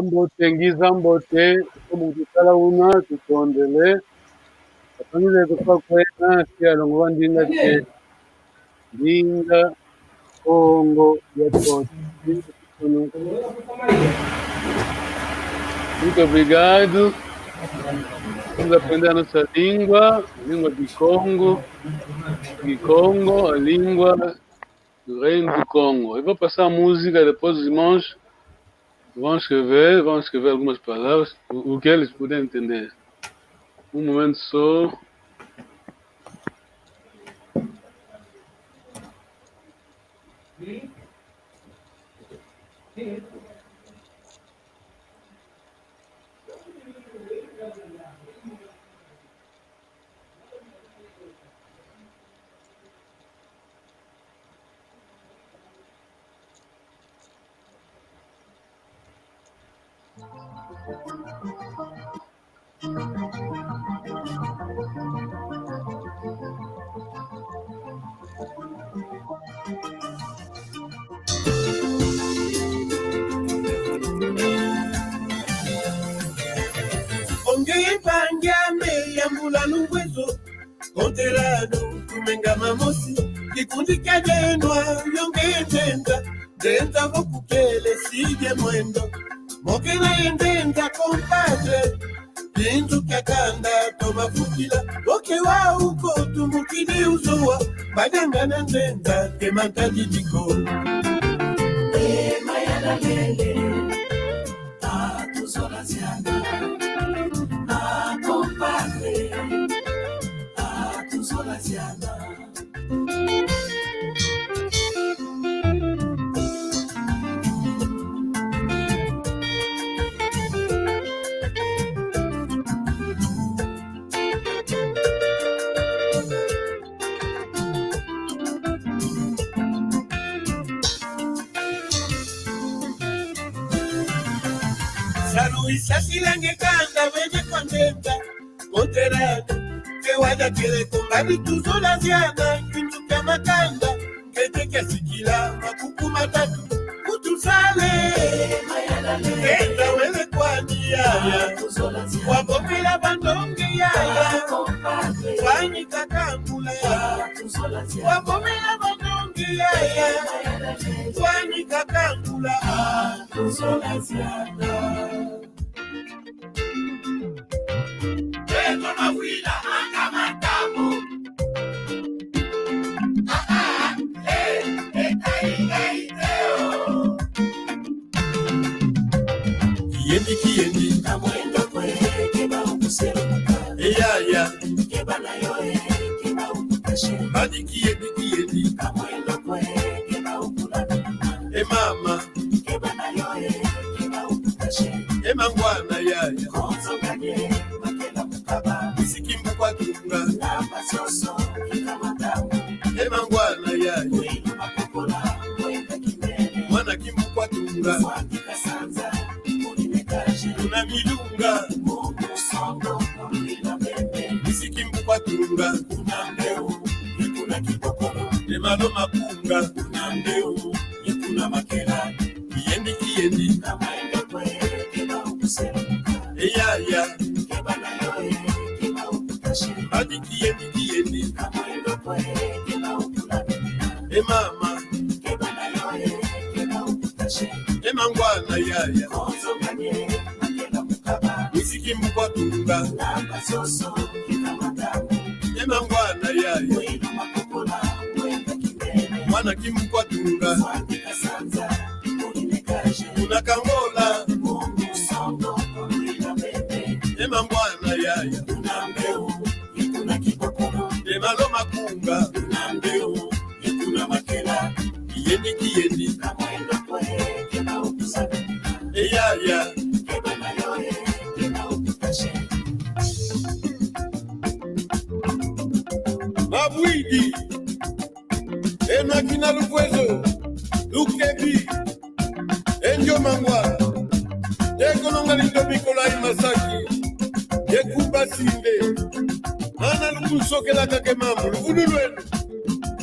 Ngizambote kumukala una tutondele apanile kwa kwena sialo ngwandinga te dinga Congo ya tote. Muito obrigado. Vamos aprender a nossa língua de Congo, a língua do Reino do Congo. Eu vou passar a música, depois os irmãos vão escrever algumas palavras, o que eles puderem entender. Um momento só. Mengama mosi kikundi kajenwa yongetenda denta vokukele sije mwendo mokena yendenda kompadre bintu kakanda tomafukila oke wa uko tumukini uzowa badangana ndenda kemantajitiko mayala lele atuzola ziana kompadre atuzola ziana. Isasilenge kanda wenye kondenta Monterado que wada kile kumbali tuzola ziana Kintu kama kanda kete kasikila makuku matatu Kutusale Kenda wele kwa niyaya Wabomila bandonge yaya Wanyi kakambula Wabomila bandonge yaya Wanyi kakambula Tuzola ziana Mawila akamatamu Kiendi Kamwendo kwe keba ukuseruka Eyaya Keba na yoe keba ukukashe Badi kiendi Kamwendo kwe keba ukulana mama Keba na yoe keba ukukashe Mangwana yaya Konzo kanye Sikimbu kwa tunga Namba soso Kika matamu Mangwana yaya Winu makokola Mwenda kimene Mwana kimbu kwa tunga Mwandika sanza Unimekaje Unamilunga Mungu songo Mwila bebe Sikimbu kwa tunga Unambeu Yekuna kipokolo Malo mapunga Unambeu Yekuna makela Kiendi Kamaenda kwe Keba ukusema Eyaya Keba na yoe Keba ukukashe Hadi kiendi Kamaenda kwe Keba ukulana mama Keba na yoe Keba ukukashe Mangwana yaya Konzo kanye Makela mukaba Sikimbu kwa tunga Namba soso Kika matamu Mangwana yaya Winu makokola Mwenda kimene Mwana kimbu kwa tunga Mwandika sanza Unimekaje Unakangola Mungu songo Mwila bebe Mangwana yaya Unambeu Yekuna kipokolo Malo makunga Unambeu Yekuna makela Kiendi Kamwendo kwe Keba ukusana Eyaya Keba na yoe Keba ukukashe Mabwidi Enakina lukwezo Lukebi Enjo mangwa Ekononga lindobikola imasaki Yekuba sinde Ana lukusokela kake mamu Luvunu lwenu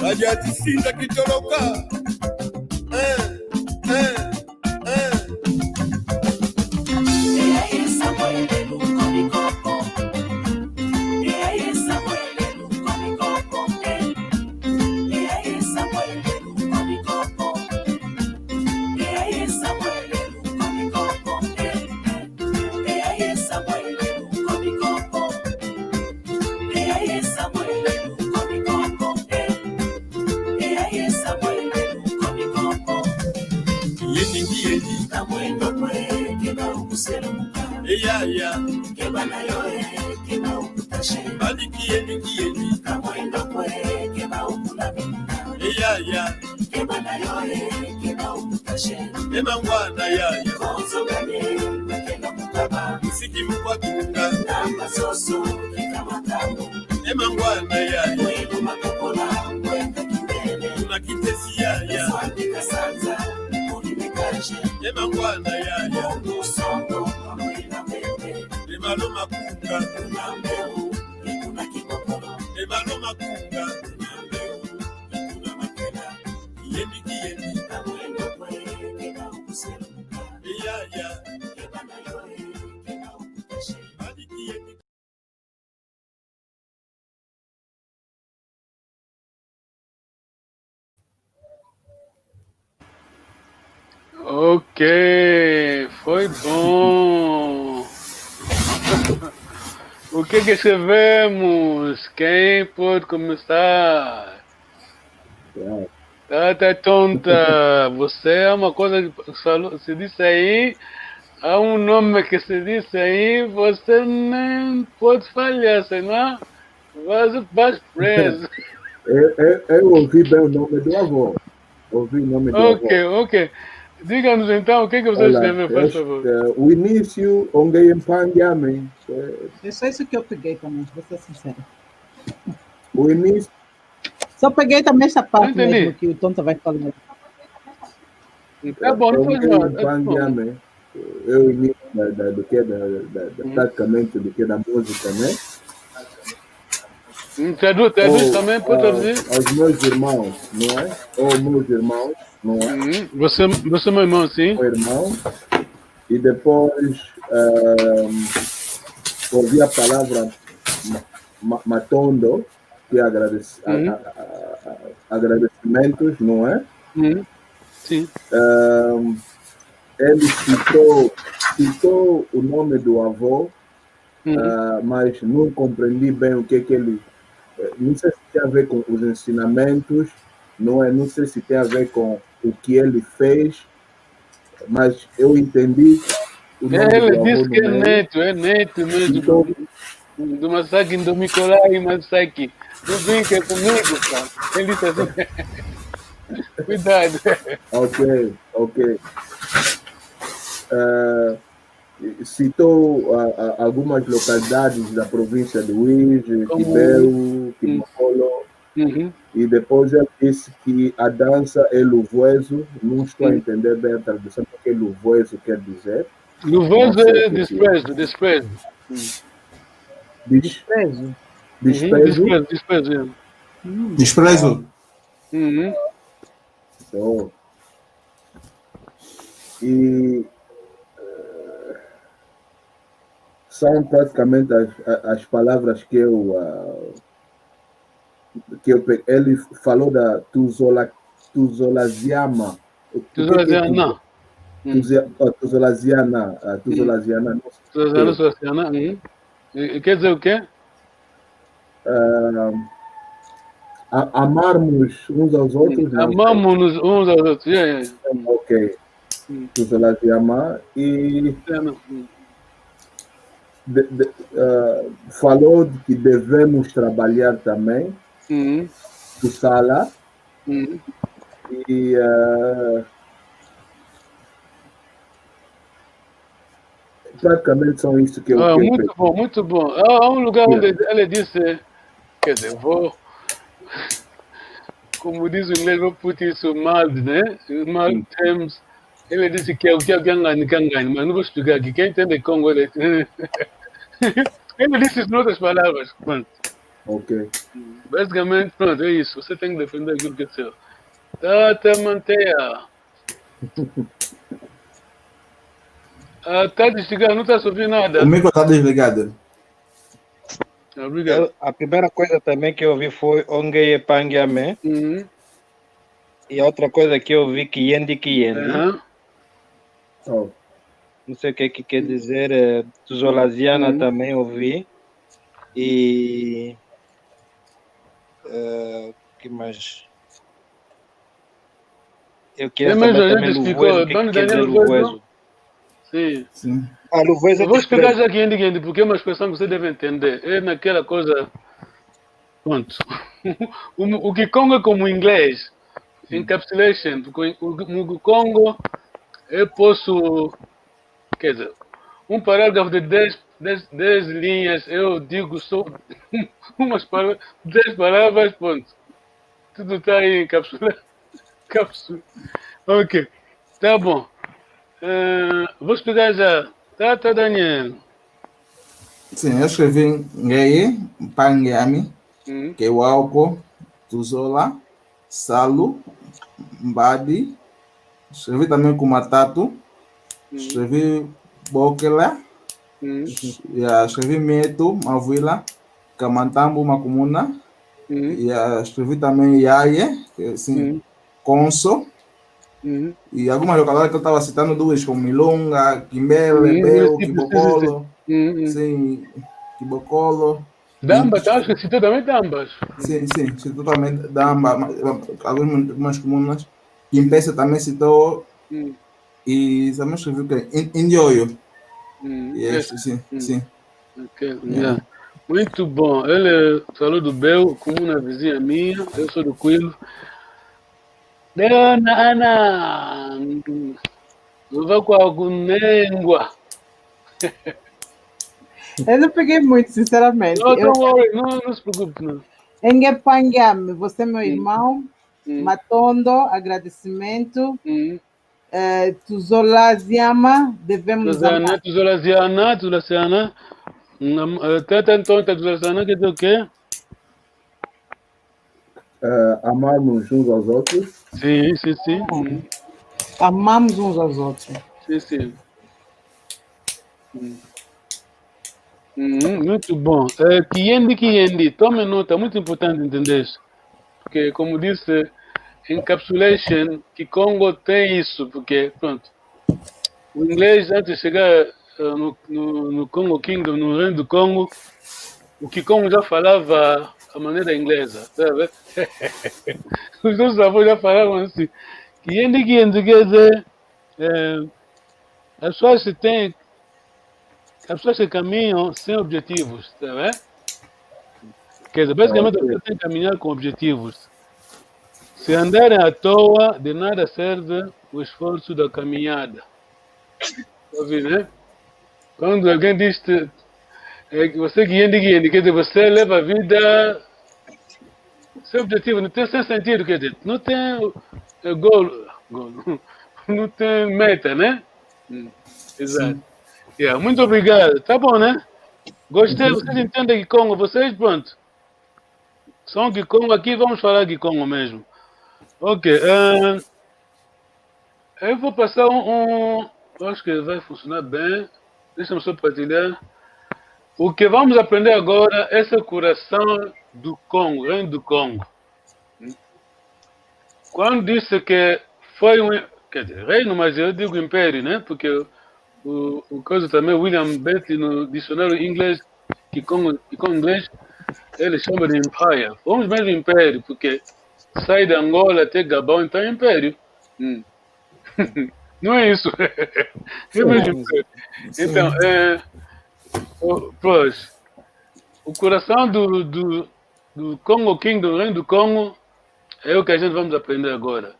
Ajati sinda kitoloka eyaya kebana yoe keba ukutashe badikieni kamwendo kwe keba ukulabi eyaya kebana yoe keba ukutashe emangwana yaya konzogane keba kukaba msiki mkwa kiunga namba soso kikamatano emangwana yaya mwelu makokola mwenda kimele tunakitesi yaya swandika sanza ulimekaje emangwana yaya musongo amwena pepe emalo makunga unambeu ikuna kikokolo emalo makunga unambeu ikuna makela kiyendi kamwendo kwe keba ukuseluka eyaya kebana yoe keba ukutashe badi kiyendi. Ok, foi bom. O que escrevemos? Quem pode começar? Tá tonta. Você é uma coisa que se disse aí, há um nome que se disse aí, você nem pode falhar, senão vai preso. Eu ouvi bem o nome do avô. Ouvi o nome do avô. Ok. Diga-nos então o que você escreveu, por favor. O início, onde empanhame. É só isso que eu peguei também, vou ser sincero. O início. Só peguei também essa parte mesmo que o Tonta vai falando. É bom, não faz mal. Empanhame. É o início praticamente do que da música, né? Traduz também, pode traduzir? Aos meus irmãos, não é? Ou meus irmãos, não é? Você é meu irmão, sim? Meu irmão. E depois ouvi a palavra matondo, que é agradecimentos, não é? Sim. Ele citou o nome do avô, mas não compreendi bem o que ele... Não sei se tem a ver com os ensinamentos, não é? Não sei se tem a ver com o que ele fez, mas eu entendi o nome ele do disse avô que é neto mesmo, então, do Masaki, do Nicolai Masaki. Não brinca comigo, pá. Ele disse assim, cuidado. Ok. Citou algumas localidades da província de Uíge, Quibeu, Quimocolo, e depois ele disse que a dança é luvoeso. Não estou a entender bem a tradução, o que luvoeso quer dizer. Luvoeso é desprezo. Desprezo. Desprezo. Então, e são praticamente as palavras que ele falou da Tuzolaziama. Tuzolaziana. Quer dizer o quê? Amarmos uns aos outros. Amamos uns aos outros. Ok. Tuzolaziama. E falou de que devemos trabalhar também. Tussala. E praticamente são isso que eu muito bom. Há um lugar onde ele disse, quer dizer, como diz o inglês, vou put isso mal, né? Mal terms. Ele disse que é o que é Gangani, mas não vou explicar aqui. Quem entende Congo, ele disse em outras palavras. Pronto. Ok. Basicamente, pronto, é isso. Você tem que defender aquilo que é seu. Tata Manteia. Está desligado, não está subindo nada. O micro está desligado. Obrigado. A primeira coisa também que eu ouvi foi Ongeye Pangyame. E a outra coisa que eu ouvi Kiyendi. Não sei o que quer dizer. Tuzolaziana também ouvi. E que mais? Eu quero saber também Luvoeso. O que quer dizer Luvoeso? Sim. Eu vou explicar já aqui, porque é uma expressão que você deve entender. É naquela coisa. Pronto. O Kikongo é como o inglês. Encapsulation. No Congo, eu posso. Quer dizer, um parágrafo de 10 linhas, eu digo só umas 10 palavras, ponto. Tudo está aí encapsulado. Ok. Tá bom. Vou explicar já. Tá, Daniel. Sim, eu escrevi Ngeye, Pangyami, Kewauko, Tuzola, Salu, Mbadi. Escrevi também Kumatatu. Escrevi Bokela. Escrevi Meto, Mavuila, Kamantambo, Makumuna. Escrevi também Yaye, assim, Conso. E algumas localidades que eu estava citando, duas, como Milonga, Quimbele, Beu, Quibocolo. Sim, Quibocolo. Damba, acho que citou também Dambas. Sim, citou também Damba, algumas comunas. Quimpesa também citou. E também escrevi o quê? Indioio. Sim. Okay. Yeah. Muito bom. Ele falou do Bel, comuna vizinha minha. Eu sou do Quilo. Ana, vou com algum Nengua. Eu não peguei muito, sinceramente. Não se preocupe, não. Engepangame, você é meu irmão. Matondo, agradecimento. Tuzolaziama, devemos amar. Tuzolaziana. Então, Tuzolaziana quer dizer o quê? Amarmos uns aos outros. Sim. Amamos uns aos outros. Sim. Muito bom. Kiendi. Tome nota, muito importante entender isso. Porque, como disse, encapsulation, que Congo tem isso, porque, pronto, o inglês, antes de chegar no Congo Kingdom, no Reino do Congo, o Kikongo já falava a maneira inglesa, sabe? Os nossos avós já falavam assim, Kiendi, quer dizer, as pessoas que caminham sem objetivos, sabe? Quer dizer, basicamente, as pessoas têm que caminhar com objetivos. Se andarem à toa, de nada serve o esforço da caminhada. Ouvi, né? Quando alguém diz que você guiende, quer dizer, você leva a vida sem objetivo, não tem sem sentido, quer dizer, não tem gol, não tem meta, né? Exato. Yeah, muito obrigado. Tá bom, né? Gostei, vocês entendem Kikongo, vocês, pronto. São Kikongo aqui, vamos falar Kikongo mesmo. Ok, eu vou passar acho que vai funcionar bem. Deixa-me só partilhar. O que vamos aprender agora é esse coração do Congo, Reino do Congo. Quando disse que foi quer dizer, reino, mas eu digo império, né? Porque o caso também, William Bentley, no dicionário inglês, Kikongo inglês, ele chama de empire. Vamos mesmo império, porque sai de Angola até Gabão, então é império. Não é isso. É mesmo império. Então, pois, o coração do Congo King, do Reino do Congo, é o que a gente vamos aprender agora.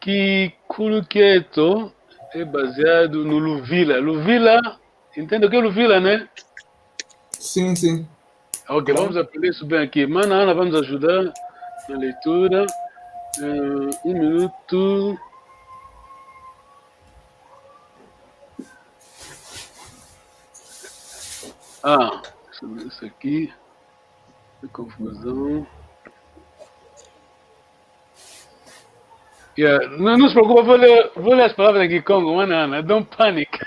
Que Kuluketo é baseado no Luvila. Luvila, entende o que é Luvila, né? Sim. Ok, vamos aprender isso bem aqui. Ana, vamos ajudar na leitura. Um minuto. Deixa eu ver isso aqui. Que confusão. Yeah. Não se preocupe, vou ler as palavras aqui, Congo, Ana. Don't panic.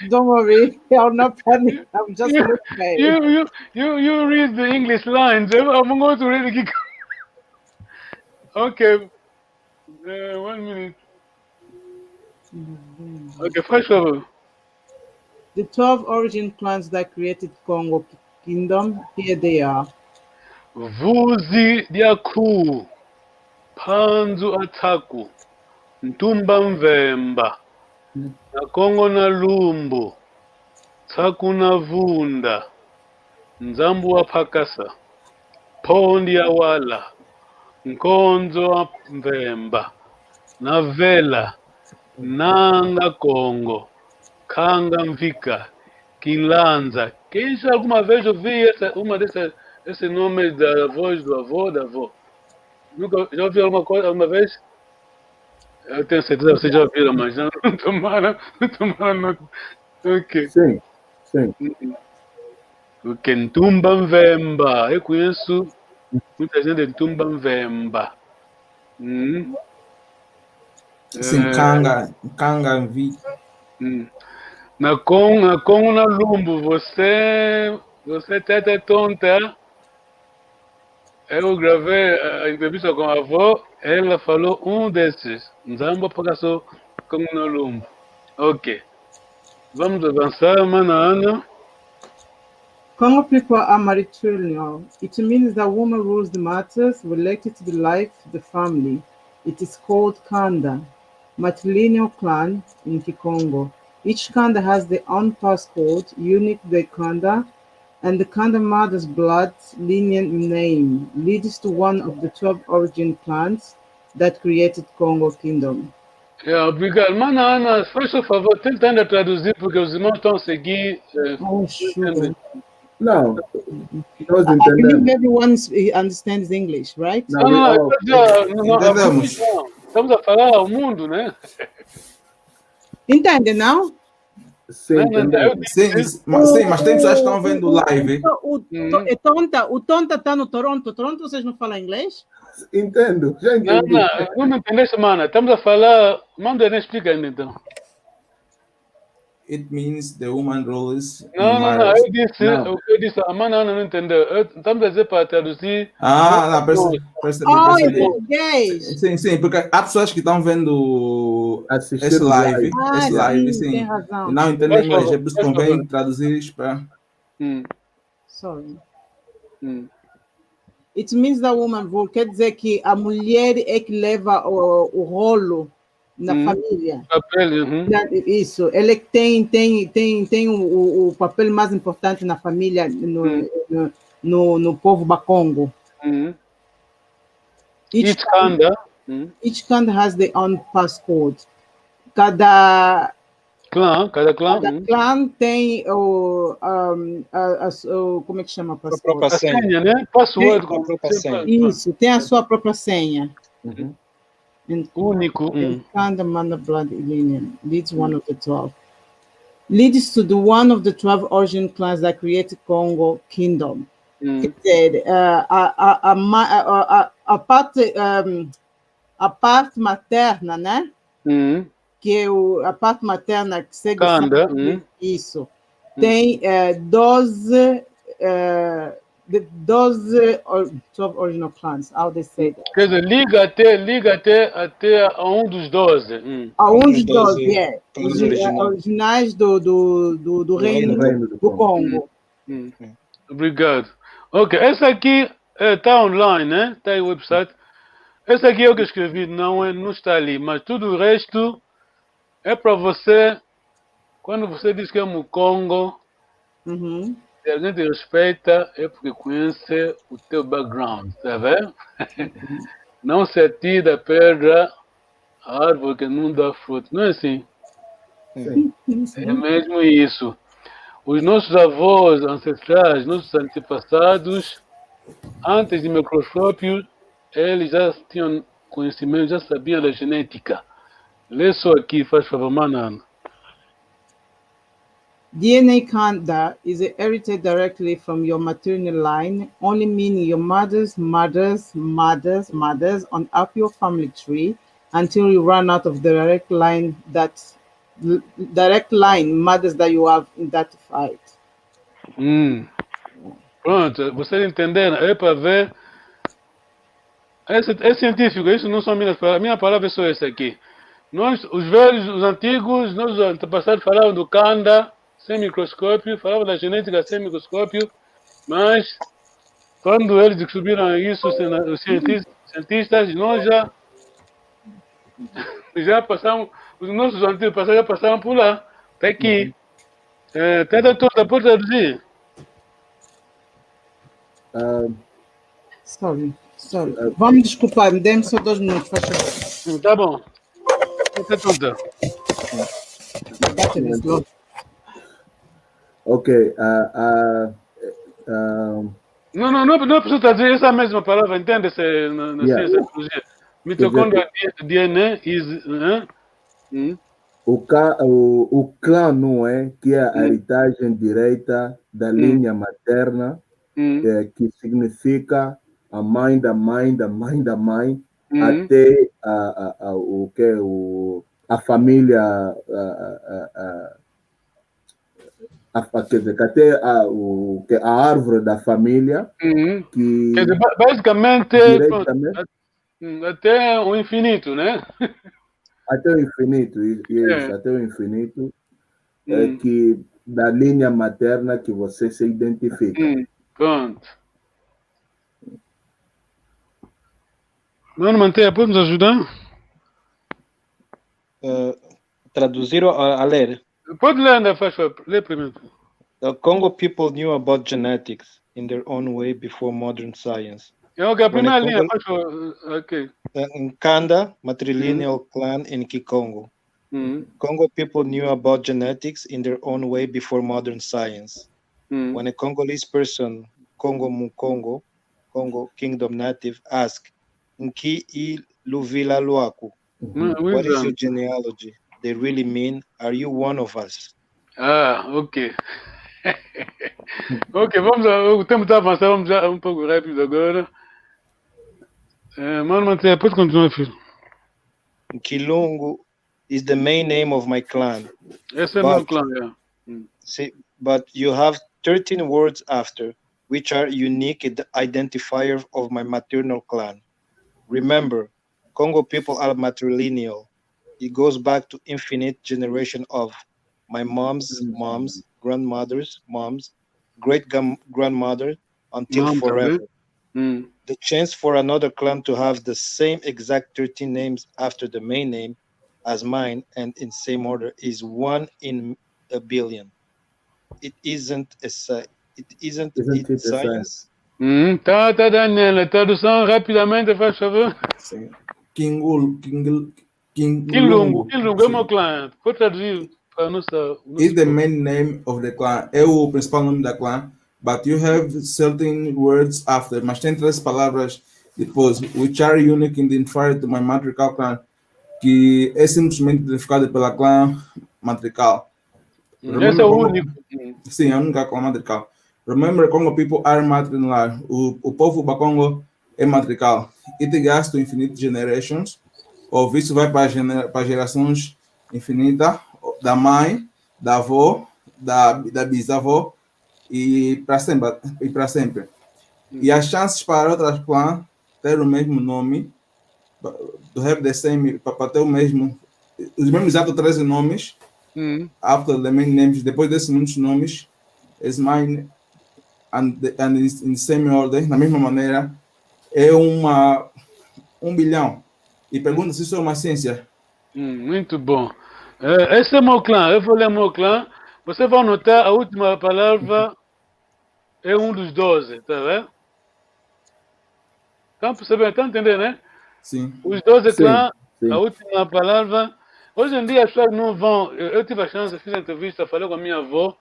Don't worry, I'll not panic. I'm just looking. You read the English lines. I'm going to read it. Okay. 1 minute. Okay, first of all. The 12 origin clans that created Congo Kingdom, here they are. Vuzi Diaku, Panzu Ataku, Ntumba Mvemba, na Kongo na Lumbu, Tsaku na Vunda, Nzambu wa Pakasa, Pondi ya Wala, Nkonzo wa Mvemba, na Vela, Nanga Congo, Kanga Mvika, Quilanza. Quem já alguma vez ouviu esse nome da voz do avô, da avó? Nunca, já ouviu alguma vez? Eu tenho certeza que vocês já ouviram, mas não tomaram nota. Ok. Sim, sim. O Ntumba Mvemba. Eu conheço muita gente de Ntumba Mvemba. Sim, Kanga Vi. Na Congo na Lumbu, você teta tonta. Eu gravei a entrevista com a avó, ela falou desses. Nzambo Pagaso Congo na Lumbu. Ok. Vamos avançar, mana Ana. Congo people are matrilineal. It means that woman rules the matters related to the life of the family. It is called Kanda, matrilineal clan in Kikongo. Each Kanda has their own passcode, unique to the Kanda, and the Kanda mother's blood lineage name leads to one of the 12 origin clans that created Congo Kingdom. Obrigado. Mana Ana, faz o favor, tentando traduzir, porque os irmãos estão a seguir. Oh, sure. Não, nós I believe entendemos. everyone understands English, right? Não, Entendemos. estamos a falar ao mundo, né? Entende, não? Sim, entendemos. Sim, mas tem pessoas que estão vendo live. O Tonta está no Toronto. Toronto, vocês não falam inglês? Entendo, já entendi. Não me entendeste, mana. Estamos a falar. Manda, né? Explica ainda então. It means the woman rules. Não. Eu disse, a mana não entendeu. Estamos a dizer para traduzir. Não, percebi. Português. Sim, porque há pessoas que estão vendo Assistir esse live, sim, tem razão. não entendem inglês, é por isso que convém traduzir para... Sorry. It means that woman rule. Quer dizer que a mulher é que leva o rolo na família. Papel, Isso. Ele tem o papel mais importante na família no povo Bakongo. Each Kanda has their own passcode. Cada clã tem como é que chama a própria senha, né? Password. Isso, tem a sua própria senha. Único. Kanda Mana blood lineage leads one of the 12. Leads to the one of the 12 origin clans that created Congo Kingdom. Quer dizer, a parte materna, né? Que é a parte materna que segue Kanda, isso. Tem 12 original clans, how they say that. Quer dizer, liga até a um dos 12. A um dos 12, é. Os originais do reino do Congo. Obrigado. Ok, essa aqui está online, né? Está aí o website. Essa aqui é o que eu escrevi, não está ali, mas tudo o resto é para você, quando você diz que é Mukongo, se a gente respeita, é porque conhece o teu background, tá vendo? Não se atira da pedra a árvore que não dá fruto, não é assim? É mesmo isso. Os nossos avós ancestrais, nossos antepassados, antes de microscópio, eles já tinham conhecimento, já sabiam da genética. Lê só aqui, faz favor, Manana. DNA Kanda is inherited directly from your maternal line, only meaning your mother's mothers on up your family tree until you run out of the direct line mothers that you have identified. Pronto, vocês entenderam? É para ver. É científico, isso não são minhas palavras. Minha palavra é só essa aqui. Nós, os velhos, os antigos, nossos antepassados falavam do Kanda sem microscópio, falavam da genética sem microscópio, mas quando eles descobriram isso, os cientistas, nós já Já passamos, os nossos antigos passados já passaram por lá. Está aqui. Tradutor, pode traduzir? Sorry. Vamos desculpar, me dê-me só 2 minutos, faz favor. Tá bom. Está tudo. Ok. Não preciso traduzir essa mesma palavra, entende-se na ciência da biologia. Mitocôndria DNA is... O clã, não é? Que é a heritagem direita da linha materna, que significa a mãe da mãe da mãe da mãe, até a família, quer dizer, até a árvore da família, que quer dizer, basicamente, até o infinito, né? Até o infinito, até o infinito, que da linha materna que você se identifica. Pronto. Mano, Manteia, pode nos ajudar? Traduzir ou a ler? Pode ler, André, faz favor. Lê primeiro. The Congo people knew about genetics in their own way before modern science. A primeira linha, faz favor. Ok. Nkanda, matrilineal clan in Kikongo. Congo people knew about genetics in their own way before modern science. When a Congolese person, Congo Mukongo, Congo Kingdom native, asked, Nki I Luvila Luaku, what is your genealogy? They really mean, are you one of us? Ok. Ok, vamos lá. O tempo está avançando, vamos já um pouco rápido agora. Mano, Manteia, pode continuar, filho. Kilungu is the main name of my clan. Esse é meu clã, See, but you have 13 words after, which are unique identifier of my maternal clan. Remember, Congo people are matrilineal. It goes back to infinite generation of my mom's moms, grandmother's moms, great-grandmother, until forever. The chance for another clan to have the same exact 13 names after the main name as mine and in same order is 1 in a billion. It isn't science. Tá, Daniela. Tradução rapidamente, faz favor. Sim. Kinlungu é meu clã. Pode traduzir para nossa... is the main name of the clan. É o principal nome da clã. But you have certain words after. Mas tem 3 palavras depois, which are unique identified to my matriarchal clan, que é simplesmente identificado pela clã matriarcal. Esse é o único. Sim, é a única clã matriarcal. Remember, Congo people are matrilineal. O povo Bakongo é matriarcal. It goes to infinite generations. Ou isso vai para gerações infinitas da mãe, da avó, da bisavó e para sempre. E as chances para outras clãs ter o mesmo nome, to have the same, para ter os mesmos exatos 13 nomes, after the main names, depois desses muitos nomes, is mine and in the same order, na mesma maneira, é 1 bilhão. E pergunta se isso é uma ciência. Muito bom. Esse é meu clã. Eu vou ler meu clã. Você vai notar a última palavra é um dos 12, tá vendo? Estão percebendo? Estão entendendo, né? Sim. Os 12 clãs, a última palavra. Hoje em dia as pessoas não vão. Eu tive a chance, fiz a entrevista, falei com a minha avó.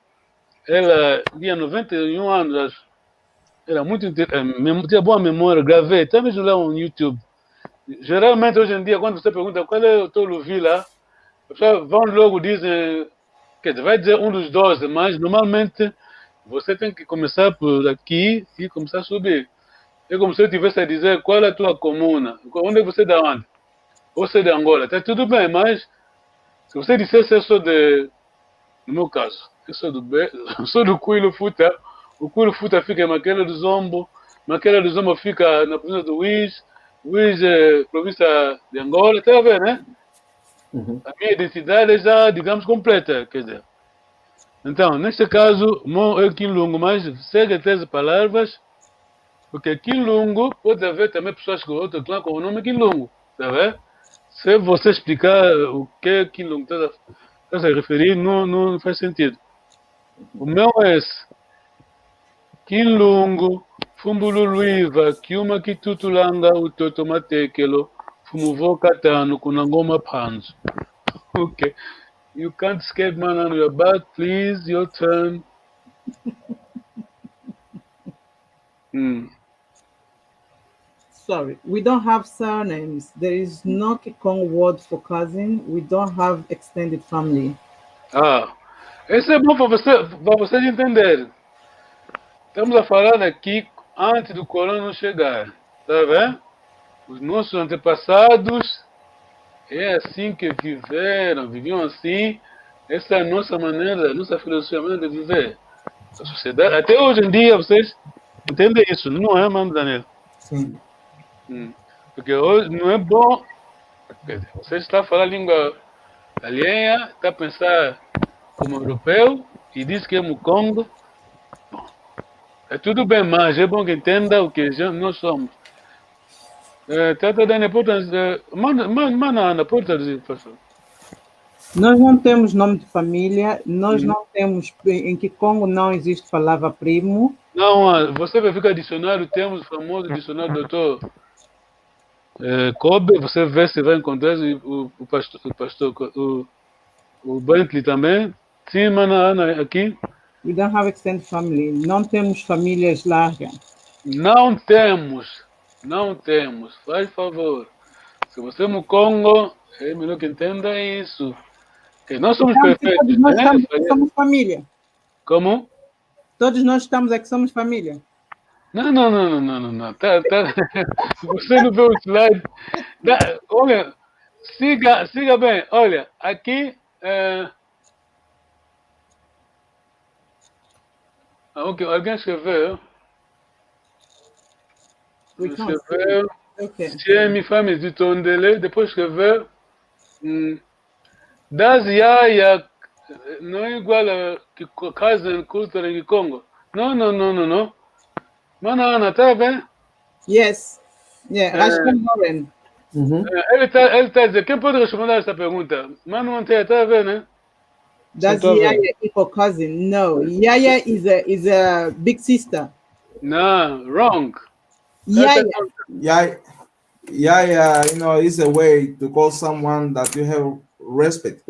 Ela tinha 91 anos, acho. Era muito tinha boa memória, gravei, até mesmo lá no YouTube. Geralmente hoje em dia, quando você pergunta qual é o teu Luvila, as pessoas vão logo dizem, quer dizer, vai dizer um dos 12, mas normalmente você tem que começar por aqui e começar a subir. É como se eu tivesse a dizer qual é a tua comuna, onde é você é da onde? Você é de Angola, tá tudo bem, mas se você dissesse eu sou no meu caso, eu sou do Cuilo Futa, o Cuilo Futa fica em Maquela do Zombo fica na província do Luís é província de Angola, tá a ver, né? A minha identidade é já, digamos, completa, quer dizer. Então, neste caso, é Kinlungu, mas segue 13 palavras, porque Kinlungu pode haver também pessoas com outro clã com o nome Kinlungu, tá vendo? Se você explicar o que Kinlungo está a se referir, não faz sentido. O meu é esse. Kinlungo, fumbuluiva, kiuma kitutulanga utotomatekelo, fumuvo katano kunangoma panzo. Okay. You can't skate man on your back, please, your turn. Sorry, we don't have surnames. There is no Kikong word for cousin. We don't have extended family. Esse é bom para vocês entenderem. Estamos a falar aqui antes do corona chegar, tá vendo? Os nossos antepassados é assim que viviam assim. Essa é a nossa maneira, a nossa filosofia de viver. A sociedade, até hoje em dia, vocês entendem isso, não é, mano, Daniel? Sim. Porque hoje não é bom. Você está a falar língua alheia, está a pensar como europeu e diz que é Mukongo. Bom, é tudo bem, mas é bom que entenda o que nós somos. Trata da importância. Mana, pode traduzir, professor. Nós não temos nome de família, nós não temos, em Kikongo não existe palavra primo. Não, você verifica dicionário, temos o famoso dicionário do doutor Kobe, você vê se vai encontrar o pastor, o Bentley também. Sim, Ana, aqui. We don't have extended family, não temos famílias largas. Não temos, faz favor. Se você é Mukongo, é melhor que entenda isso. Que nós somos perfeitos. Todos nós somos família. Como? Todos nós estamos aqui, somos família. Não. Tá. Você não vê o slide. Olha, siga bem. Olha, aqui. Alguém escreveu. Escreveu. Okay. Tiemi família de Tondele. Depois escreveu. Das Yaya não é igual a que casa cultura em Congo. Não. Mana, tá bem? Yes. Yeah, acho que é Moren. Ele tá dizendo, quem pode responder essa pergunta? Mano, não tem, tá vendo, né? Does Yaya equal cousin? No. Yaya is a big sister. No, wrong. Yaya, is a way to call someone that you have respect.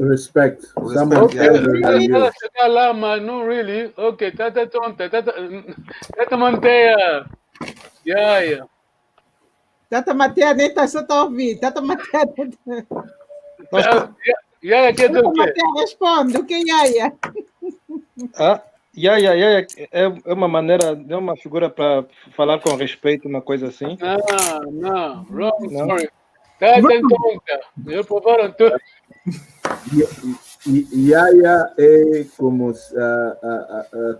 Someone Chegar lá, mas não really. Ok, tá tonta. Tata manteia. Yaya. Tata Matea nem tá só tá ouvindo. Tata Matea. Yaya quer dizer o quê? Matea responde. O que é Yaya? Yaya é uma maneira, é uma figura para falar com respeito, uma coisa assim. Não, wrong, sorry. Tá tonta. Eu provaram tudo. Yaya é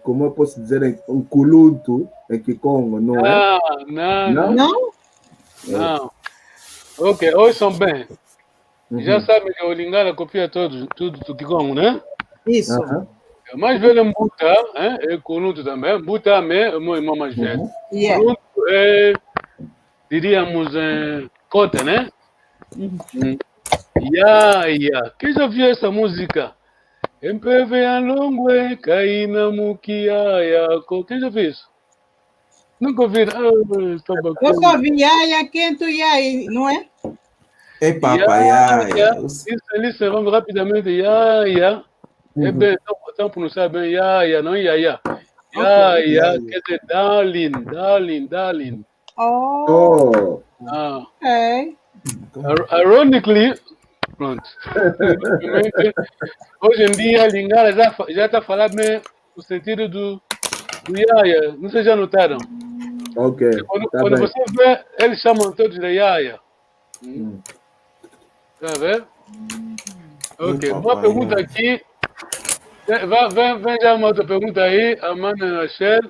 como eu posso dizer, um culuto em Kikongo, não é? Não. Ok, hoje são bem. Já sabem que o Lingala copia tudo do Kikongo, né? Isso. O mais velho é Mbuta, é culuto também. Mbuta é meu irmão mais velho. Culuto é, diríamos, cota, né? Yaya, quem já viu essa música? MPV Alongwe, Kaina Mukiaya. Quem já viu isso? Nunca ouviram? Eu só vi Yaya, Kento Yaya, não é? É Yaya. Listen, vamos rapidamente. Yaya. É bem, estão pronunciando bem Yaya, não Yaya. Yaya, quer dizer darling. Oh. Ok. Ironically, pronto. Hoje em dia, a Lingala já está falando o sentido do Yaya. Não sei se já notaram. Ok. Quando você vê, eles chamam todos de Yaya. Tá vendo? Ok. Uma pergunta aqui. Vem já uma outra pergunta aí. A Mana Rachel.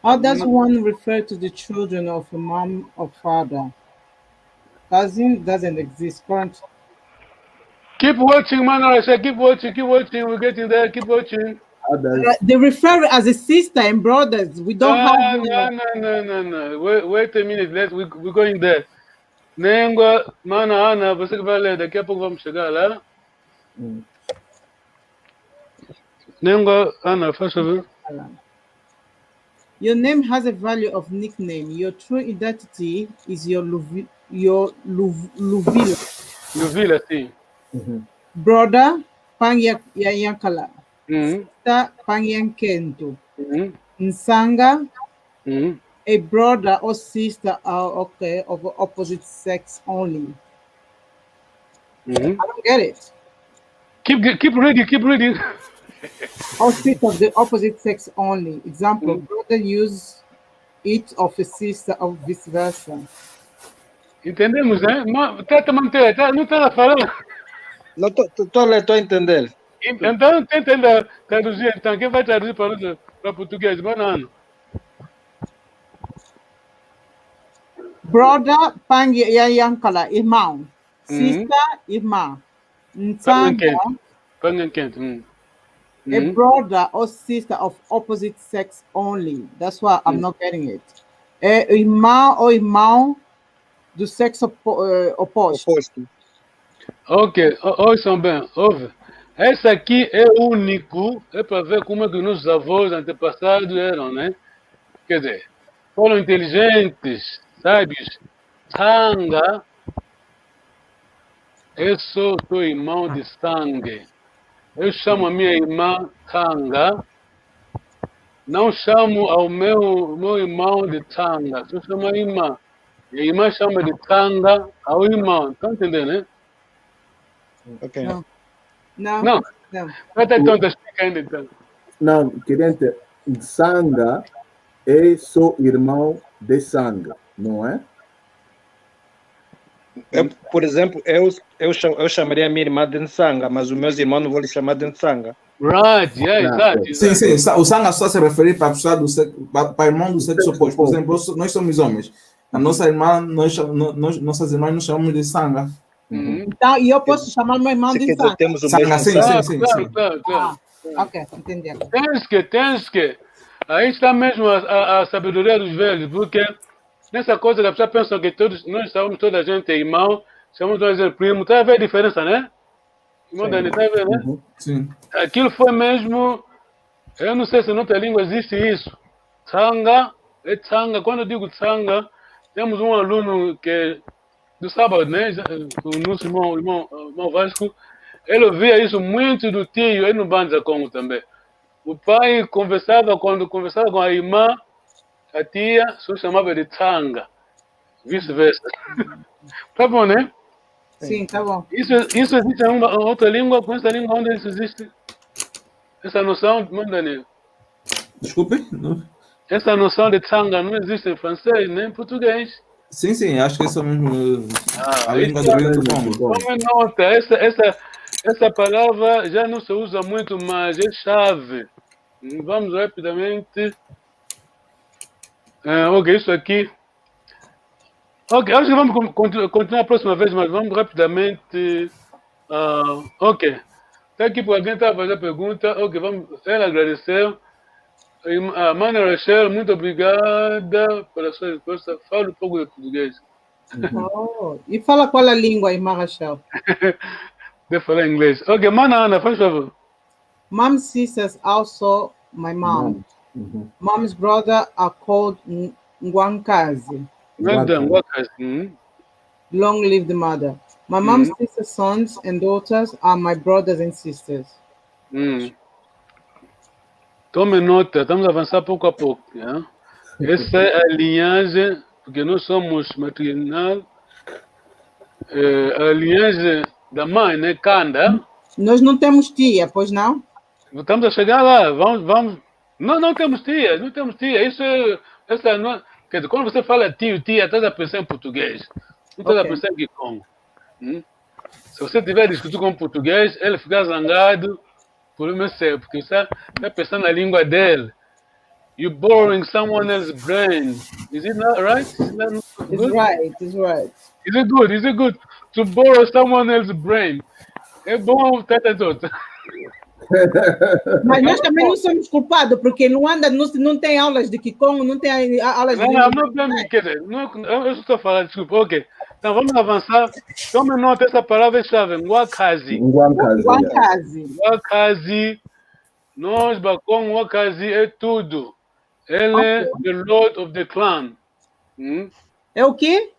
How does one refer to the children of a mom or father? Cousin doesn't exist currently. Keep watching, man. I said, keep watching. We're getting there. Keep watching. They refer as a sister and brothers. We don't have. No. Wait a minute. We're going there. Nengua, mana Ana, você que vai ler, daqui a pouco vamos chegar lá. Nengua, Ana, faz favor. Your name has a value of nickname. Your true identity is your Luvila. Luvila, sim. Brother, Panyankala. Sister, Panyankento. Nsanga, a brother or sister are okay of opposite sex only. I don't get it. Keep reading. Or sister of the opposite sex only. Example, brother use it of a sister or vice versa. Entendemos, né? Tenta manter, não está falando. Não estou a entender. Então, tenta traduzir. Então, quem vai traduzir para português? Banana. Brother, Panyankala, irmão. Sister, irmã. Nsanga, Panyankento. a brother or sister of opposite sex only. That's why I'm not getting it. Irmã ou irmão do sexo oposto. Ok, ouçam bem, ouve. Esse aqui é único, é para ver como é que nossos avós antepassados eram, né? Quer dizer, foram inteligentes, sábios. Tanga, eu sou teu irmão de sangue. Eu chamo a minha irmã Tanga. Não chamo ao meu irmão de Tanga. Eu chamo a irmã. E a irmã chama de Tanga ao irmão. Estão entendendo, né? Ok. Não. Até então, explica ainda então. Não, querente, Sanga é só irmão de sangue, não é? Por exemplo, eu chamaria a minha irmã de Nsanga, mas os meus irmãos não vão lhe chamar de Nsanga. Right, exato. Sim. O Sanga só se refere para a pessoa para irmão do sexo oposto. Por exemplo, nós somos homens. A nossa irmã, nossas irmãs nos chamamos de Sanga. Então, e eu posso chamar meu irmão de Sanga? Temos o Sanga, sim. Claro. Ok, entendi. Tens que. Aí está mesmo a sabedoria dos velhos, porque nessa coisa que a pessoa pensa que nós chamamos toda a gente irmão, chamamos toda a gente primo, está a ver a diferença, né? Irmão Dani, está a ver, né? Sim. Aquilo foi mesmo, eu não sei se em outra língua existe isso. Tsanga, é tsanga. Quando eu digo tsanga, temos um aluno que do sábado, né? O nosso irmão Vasco, ele ouvia isso muito do tio, ele no Banza Congo também. O pai quando conversava com a irmã, a tia só chamava de Tsanga, vice-versa. Tá bom, né? Sim, tá bom. Isso existe em outra língua, com essa língua onde isso existe? Essa noção, Daniel? Desculpe? Essa noção de Tsanga não existe em francês, nem em português. Sim, acho que isso é mesmo a língua do Rio do Congo. Tome nota, essa palavra já não se usa muito mais, é chave. Vamos rapidamente. Ok, isso aqui. Ok, acho que vamos continuar a próxima vez, mas vamos rapidamente. Ok. Está aqui porque alguém está a fazer a pergunta. Ok, vamos. Ela agradeceu. Mana Rachel, muito obrigada pela sua resposta. Fala um pouco de português. E fala qual é a língua, irmã Rachel? Devo falar inglês. Ok, Mana Ana, faz favor. Mom's sisters also my mom. Mom's brother are called Ngwankazi. Long live the mother. My mom's sister's sons and daughters are my brothers and sisters. Tome nota, estamos a avançar pouco a pouco. Yeah? Essa é a linhagem, porque nós somos maternal, a linhagem da mãe, né? Kanda. Nós não temos tia, pois não? Estamos a chegar lá, vamos. Não temos tia. Essa não, quer dizer, quando você fala tio, tia, estás a pensar em português. Não estás a pensar em Kikongo. Se você tiver discutido com português, ele fica zangado. Por mim, porque você está pensando na língua dele. You're borrowing someone else's brain. Is it not right? It's right. Is it good to borrow someone else's brain? É bom, todo. Mas nós também não somos culpados, porque no Luanda não tem aulas de Kikongo, não tem aulas de... Não, quer dizer, eu estou falando, desculpa, ok. Então vamos avançar. Tome nota essa palavra-chave, Wakazi. Wakazi. Wakazi. Nós, Bakongo, Wakazi é tudo. Ele é the Lord of the clan. É o quê?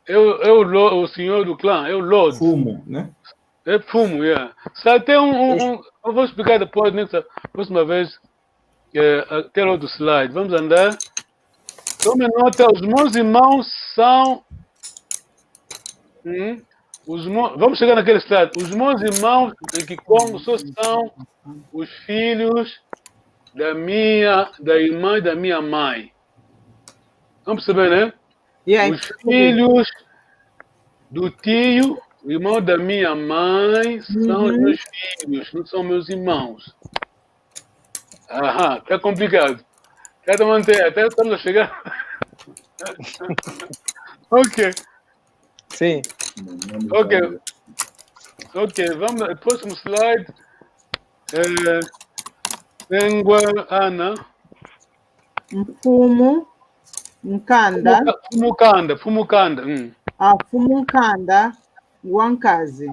É o senhor do clã, é o Lord. Fumo, né? É fumo, yeah. Só tem eu vou explicar depois, nessa próxima vez, até outro slide. Vamos andar. Tome nota, os meus irmãos são... vamos chegar naquele slide. Os meus irmãos em Kikongo só são os filhos da irmã e da minha mãe. Vamos perceber, né? Yeah, os filhos do tio, irmão da minha mãe, são os meus filhos, não são meus irmãos. Tá complicado. Até estamos a chegar. Ok. Sim. Ok, vamos ao próximo slide. Língua, Ana. Fumo. Nkanda. Fumukanda. Fumu Nkanda. Wankazi.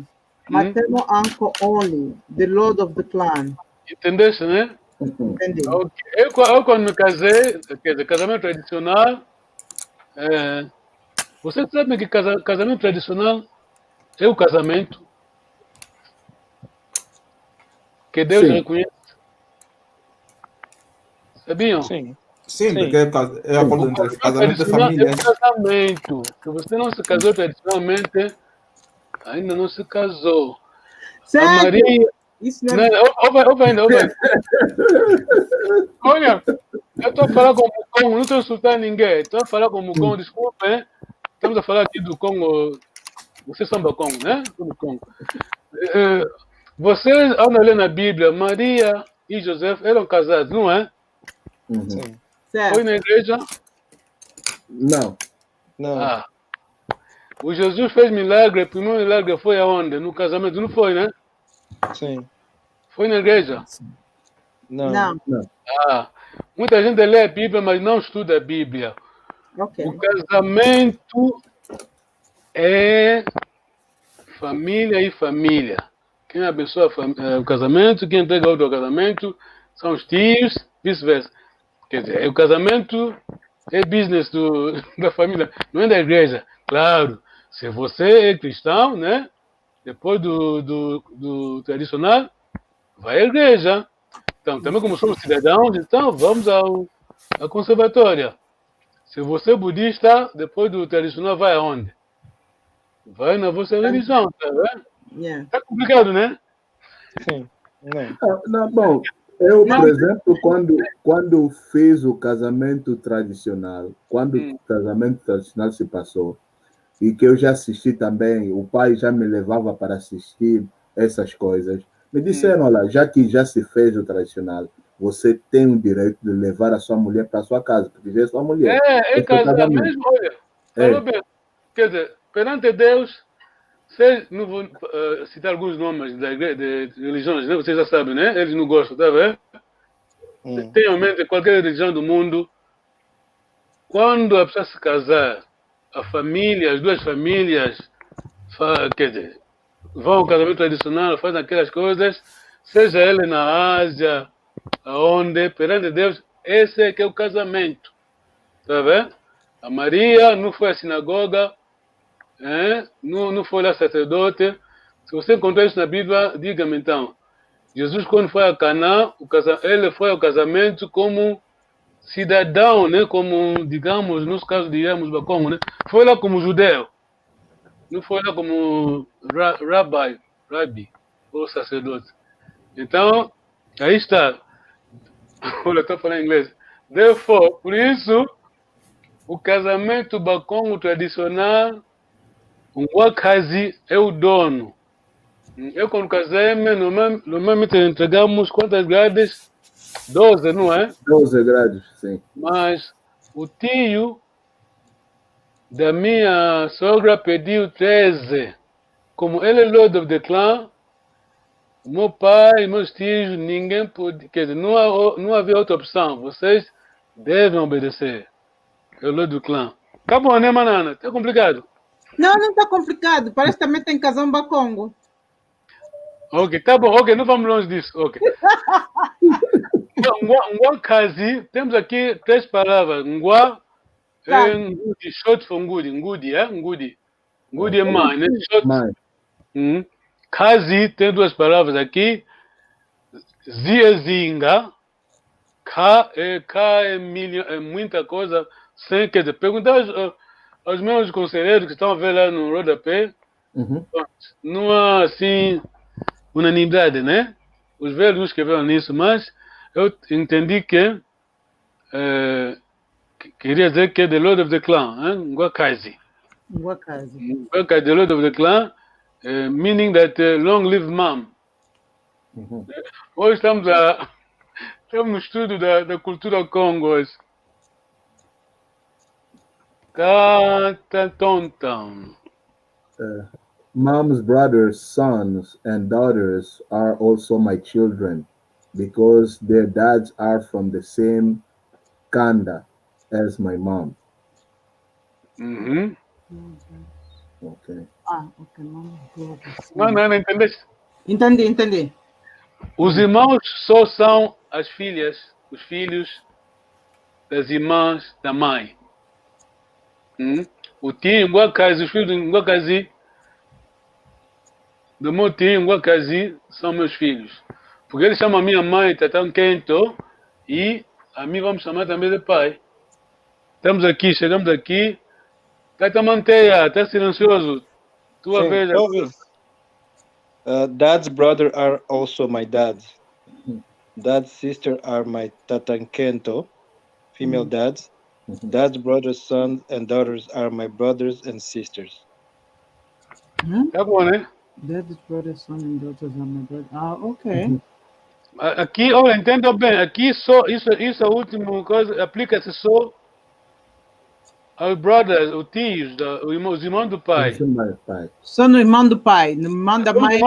Maternal uncle only. The lord of the clan. Entendeste, né? Entendi. Okay. Eu quando me casei, quer dizer, casamento tradicional, você sabe que casamento tradicional é o casamento que Deus reconhece. Sabiam? Sim. Sim, porque é a acordo entre casamento e família. É casamento. Se você não se casou tradicionalmente, ainda não se casou. Certo. A Maria... Isso não é... Ouve. Olha, eu estou a falar com o Congo, não estou a insultar ninguém. Estou a falar com o Congo, desculpa, hein? Estamos a falar aqui do Congo. Vocês são do Congo, né? Do Congo. Vocês, ao ler na Bíblia, Maria e José eram casados, não é? Sim. Certo. Foi na igreja? Não. O Jesus fez milagre, o primeiro milagre foi aonde? No casamento, não foi, né? Sim. Foi na igreja? Não. Muita gente lê a Bíblia, mas não estuda a Bíblia. Okay. O casamento é família e família. Quem abençoa o casamento, quem entrega outro ao casamento, são os tios, vice-versa. Quer dizer, o casamento é business da família, não é da igreja. Claro, se você é cristão, né? Depois do tradicional, vai à igreja. Então, também como somos cidadãos, então vamos à conservatória. Se você é budista, depois do tradicional, vai aonde? Vai na vossa religião, tá vendo? Yeah. Tá complicado, né? Sim. Não, bom, eu, por exemplo, quando fiz o casamento tradicional, quando o casamento tradicional se passou, e que eu já assisti também, o pai já me levava para assistir essas coisas, me disseram, olha, já que já se fez o tradicional, você tem o direito de levar a sua mulher para a sua casa, porque já é sua mulher. É casar mesmo, olha. Falou bem. Quer dizer, perante Deus, não vou citar alguns nomes da igreja, de religiões, né? Vocês já sabem, né? Eles não gostam, tá vendo? Tenham em mente, qualquer religião do mundo, quando a pessoa se casar, a família, as duas famílias, quer dizer, vão ao casamento tradicional, fazem aquelas coisas, seja ele na Ásia, aonde, perante Deus, esse é que é o casamento. Tá vendo? A Maria não foi à sinagoga, não foi lá sacerdote. Se você encontrar isso na Bíblia, diga-me então. Jesus, quando foi a Canaã, ele foi ao casamento como cidadão, né? Como, digamos, nos casos de Bakongo, né? Foi lá como judeu. Não foi lá como rabi, ou sacerdote. Então, aí está. Olha, estou falando em inglês. Therefore, por isso, o casamento Bakongo tradicional, um wakazi é o dono. Eu, quando casei, normalmente entregamos quantas grades? 12, não é? 12 grades, sim. Mas o tio da minha sogra pediu 13. Como ele é Lord of the Clan, meu pai, meus tios, ninguém pode. Quer dizer, não havia outra opção. Vocês devem obedecer. É o Lord do Clan. Tá bom, né, Manana? Tá complicado. Não está complicado. Parece que também tem Kazomba Congo. Ok, tá bom. Ok, não vamos longe disso. Ok. Então, Ngua Kazi, temos aqui 3 palavras. Ngua é Ngudi, short for Ngudi. Ngudi, é? Ngudi. Ngudi é mãe, né? Short. Mãe. Kazi tem 2 palavras aqui. Zi é zinga. Ka é muita coisa. Sem, quer dizer, perguntar aos meus conselheiros que estão a ver lá no rodapé. Não há, assim, unanimidade, né? Os velhos não escreveram nisso, mas eu entendi que queria dizer que é the Lord of the Clan, Ngwakazi. Ngwakazi. Ngwakazi, the Lord of the Clan, meaning that long live mom. Hoje estamos no estudo da cultura Congo hoje. Mom's brothers, sons, and daughters are also my children because their dads are from the same kanda as my mom. Okay. Ok. Não, entendeste? Entendi. Os irmãos só são as filhas, os filhos das irmãs da mãe. O tio Ngwakazi, os filhos de Ngwakazi, do meu tio Ngwakazi, são meus filhos. Porque eles chamam a minha mãe Tatão Kento e a mim vamos chamar também de pai. Chegamos aqui. Tata Manteia, está silencioso. Tua vez. Dad's brother are also my dads. Dad's sister are my Tatankento, female dads. Dad's brothers, sons, and daughters are my brothers and sisters. Tá bom, né? Dad's brothers, sons, and daughters are my brothers. Ok. Aqui, olha, entenda bem. Aqui só, isso é a última coisa, aplica-se só aos brothers, os tios, os irmãos do pai. Só no irmão do pai, no irmão da mãe.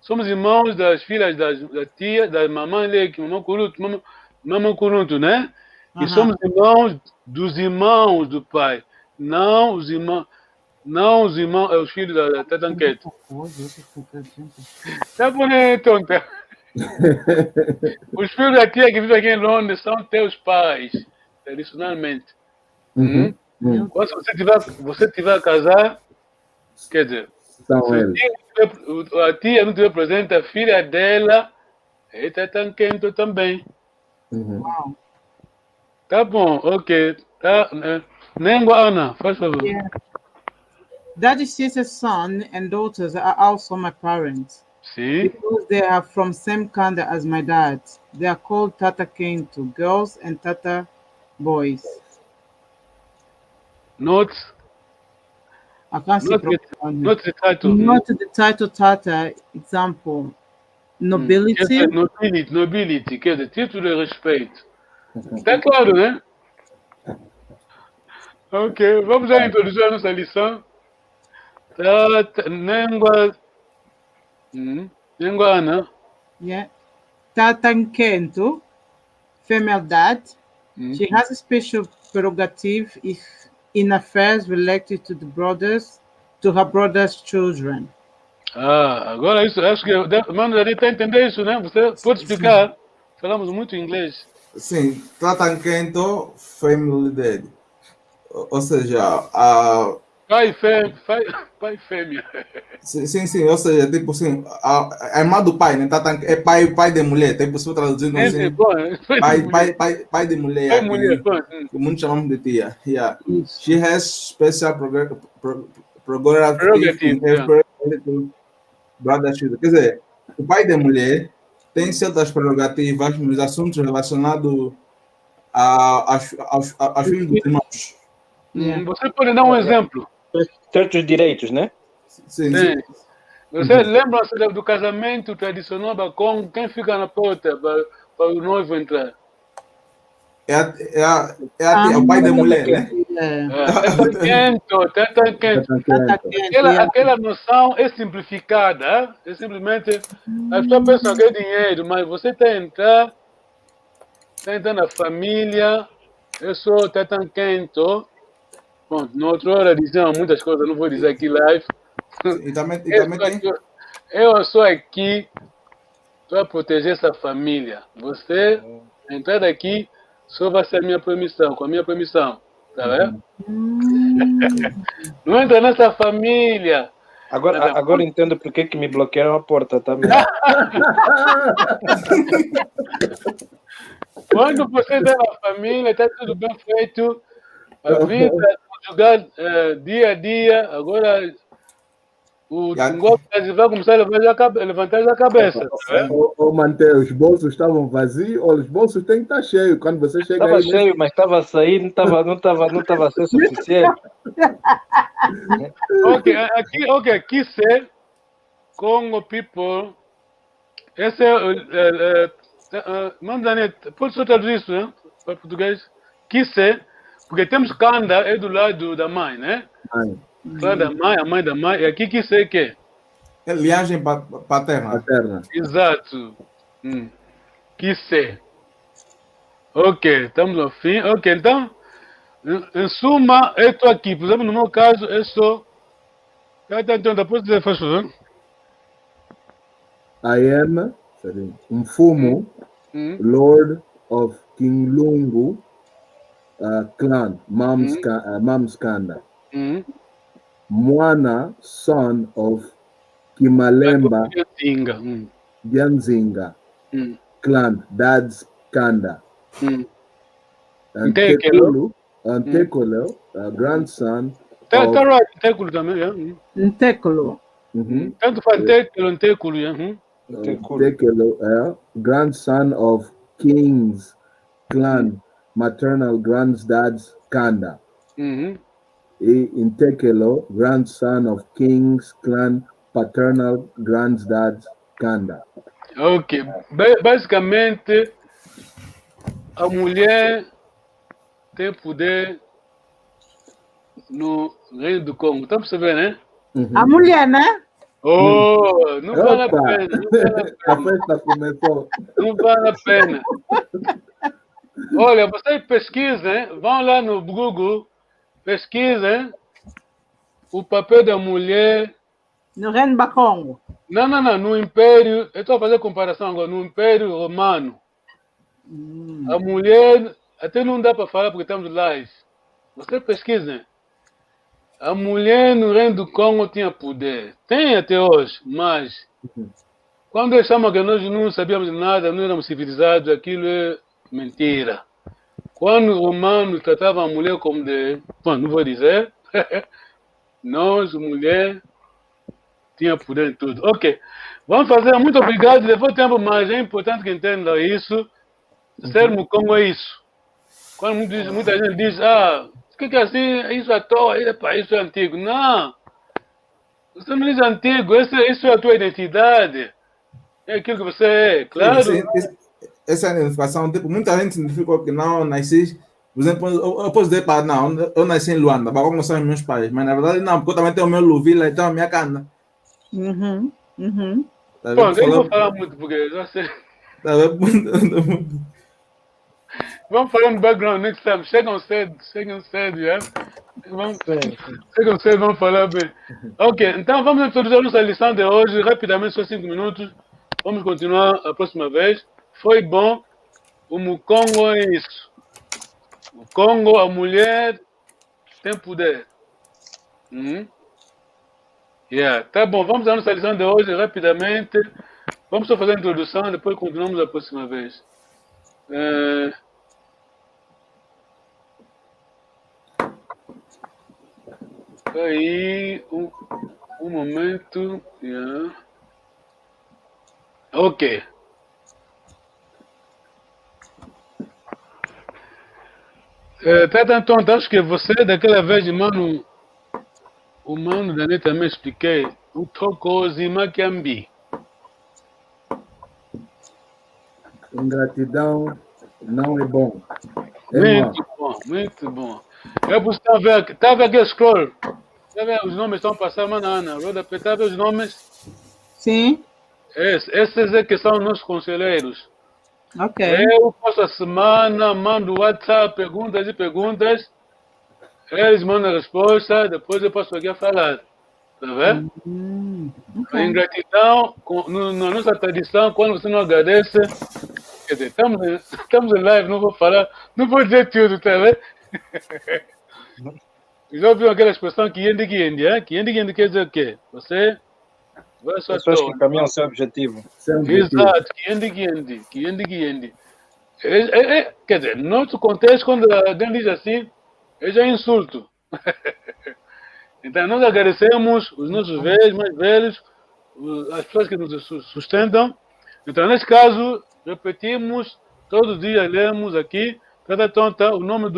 Somos irmãos das filhas da tia, da mamãe Leque, mamãe Kuruntu, né? E somos irmãos dos irmãos do pai, não os irmãos, os filhos da Tatanquete. Tá bonito, tonta. Os filhos da tia que vivem aqui em Londres são teus pais, tradicionalmente. Quando você tiver a casar, quer dizer, se a tia não estiver presente, a filha dela é Tatanquento também. Tá bom, ok. Tá, Nengua Ana, faz favor. Yeah. Daddy's sister's son and daughters are also my parents. Sim. Because they are from same kanda as my dad. They are called Tata Kento, girls and Tata boys. Not I can't see not the title. Not the title Tata, example. Nobility. Nobility, quer dizer, título de respeito. Tá claro, né? Ok, vamos já introduzir a nossa lição. Nengua Ana. Yeah. Tatankento, female dad. She has a special prerogative in affairs related to her brother's children. Agora isso, acho que Mano Dari está a entender isso, né? Você pode explicar? Falamos muito inglês. Sim, Tatankento, family dad. Ou seja, a pai e fêmea. Sim, ou seja, tipo assim, a irmã do pai, né? É pai de mulher, tem pessoa traduzindo assim. Pai de mulher. Pai de mulher, que muitos chamamos de tia. Yeah. She has special prerogative in brother children. Quer dizer, o pai de mulher tem certas prerrogativas nos assuntos relacionados aos filhos dos irmãos. Você pode dar um exemplo? Certos direitos, né? Sim. Você lembra-se do casamento tradicional da Congo? Quem fica na porta para o noivo entrar? É o pai da mulher, né? Aquela noção é simplificada. É simplesmente a pessoa pensa que é dinheiro, mas você está entrando na família. Eu sou Tatanquento. Bom, na outra hora diziam muitas coisas, não vou dizer aqui live. E também tem. Eu sou aqui para proteger essa família. Você entrar daqui só vai ser minha permissão, com a minha permissão. Tá vendo? Não entra nessa família. Agora entendo por que me bloquearam a porta também. Quando você está na família, está tudo bem feito. A vida, jogar dia a dia. Agora, o Tingo vai começar a levantar a cabeça. Ou manter os bolsos estavam vazios, ou os bolsos têm que estar cheios. Quando você chega Estava aí, cheio, mas estava a sair, não estava a ser suficiente. Aqui ser Congo people. Esse é Mano Daniel, pode só traduzir isso, né? Para português? Quisse, porque temos Kanda é do lado da mãe, né? Claro, da mãe, a mãe da mãe. E aqui quisse é o quê? É linhagem paterna. Exato. Quisse. Ok, estamos ao fim. Ok, então, em suma, eu estou aqui. Por exemplo, no meu caso, eu sou. Então, depois você faz favor. I am Mfumu, Lord of Kinglungu clan, Mam's Kanda. Mwana, son of Kimalemba Gyanzinga clan, Dad's Kanda. Ntekolo, grandson of... Ntekolo também, yeah. Ntekolo. Tanto faz Ntekolo, yeah. Ntekolo, grandson of King's clan, maternal granddad's Kanda. Ntekolo, grandson of King's clan, paternal granddad's Kanda. Ok. Basicamente, a mulher tem poder no Reino do Congo. Está percebendo, né? A mulher, né? Oh, não vale a pena. A festa começou. Não vale a pena. Olha, vocês pesquisem, vão lá no Google, pesquisem o papel da mulher no Reino do Congo. Não, no Império, eu estou a fazer comparação agora, no Império Romano. A mulher, até não dá para falar porque estamos live. Você pesquisa. A mulher no Reino do Congo tinha poder. Tem até hoje, mas quando eles chamam que nós não sabíamos nada, não éramos civilizados, aquilo é mentira. Quando os romanos tratavam a mulher como de... Bom, não vou dizer. Nós, mulher, tinha poder em tudo. Ok. Vamos fazer. Muito obrigado. Levou tempo, mas é importante que entenda isso. Ser Mukongo é isso. Quando muita gente diz, o que é assim? Isso é à toa, isso é antigo. Não. Você não diz antigo. Isso é a tua identidade. É aquilo que você é. Claro. Essa identificação, tipo, muita gente identificou que não nasci. Por exemplo, eu posso dizer para não, eu nasci em Luanda, para como são os meus pais, mas na verdade não, porque eu também tenho o meu Luvila e tenho a minha cana. Tá bom, eu não vou falar muito, porque já sei. Tá vamos falar no background next time. Chegam cedo, yeah? Chegam cedo, vamos falar bem. Ok, então vamos introduzir a nossa lição de hoje, rapidamente, só 5 minutos. Vamos continuar a próxima vez. Foi bom. O Mukongo é isso. O Congo, a mulher tem poder. Tá bom, vamos à nossa lição de hoje rapidamente. Vamos só fazer a introdução, depois continuamos a próxima vez. Aí, um momento. Ok. Então, acho que você, daquela vez, mano, o mano Daniel também expliquei, o Tokozi Makiambi. Ingratidão não é bom. Muito bom. Eu estava vendo aqui a scroll. Está vendo? Os nomes estão passando, mano, Ana. Rodapé, está vendo os nomes? Sim. Esses é que são nossos conselheiros. Ok. Eu passo a semana, mando WhatsApp, perguntas. Eles mandam a resposta, depois eu passo aqui a falar. Tá vendo? A Okay. ingratidão, na nossa tradição, quando você não agradece, quer dizer, estamos em live, não vou falar, não vou dizer tudo, tá vendo? Já ouviu aquela expressão Kiendi, hein? Kiendi quer dizer o quê? Você vai à sua Pessoas toa. que caminham ao seu objetivo. Exato, Kiendi. Quer dizer, no nosso contexto, quando alguém diz assim, é já insulto. Então, nós agradecemos os nossos velhos, mais velhos, as pessoas que nos sustentam. Então, nesse caso, repetimos, todos os dias lemos aqui, cada tonta, o nome